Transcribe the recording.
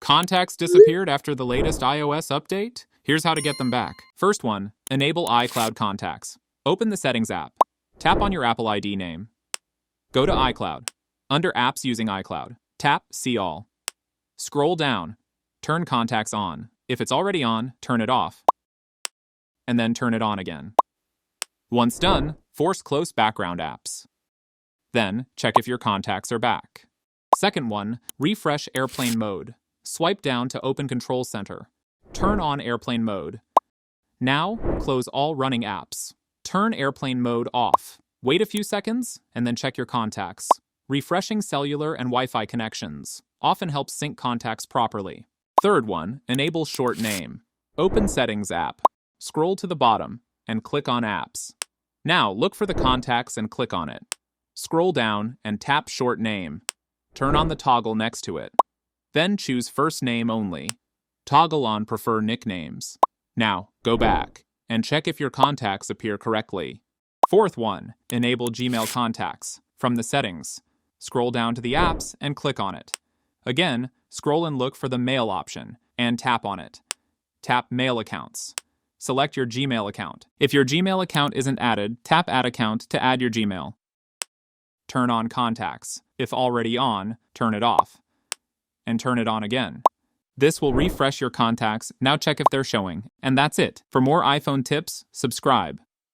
Contacts disappeared after the latest iOS update? Here's how to get them back. First one, enable iCloud contacts. Open the Settings app. Tap on your Apple ID name. Go to iCloud. Under Apps using iCloud, tap See All. Scroll down. Turn contacts on. If it's already on, turn it off. And then turn it on again. Once done, force close background apps. Then, check if your contacts are back. Second one, refresh airplane mode. Swipe down to open Control Center. Turn on airplane mode. Now, close all running apps. Turn airplane mode off. Wait a few seconds, and then check your contacts. Refreshing cellular and Wi-Fi connections often helps sync contacts properly. Third one, enable short name. Open Settings app. Scroll to the bottom and click on Apps. Now, look for the contacts and click on it. Scroll down and tap Short Name. Turn on the toggle next to it. Then choose First Name Only. Toggle on Prefer Nicknames. Now, go back and check if your contacts appear correctly. Fourth one, enable Gmail contacts. From the settings, scroll down to the apps and click on it. Again, scroll and look for the Mail option and tap on it. Tap Mail Accounts. Select your Gmail account. If your Gmail account isn't added, tap Add Account to add your Gmail. Turn on Contacts. If already on, turn it off. And turn it on again. This will refresh your contacts. Now check if they're showing. And that's it. For more iPhone tips, subscribe.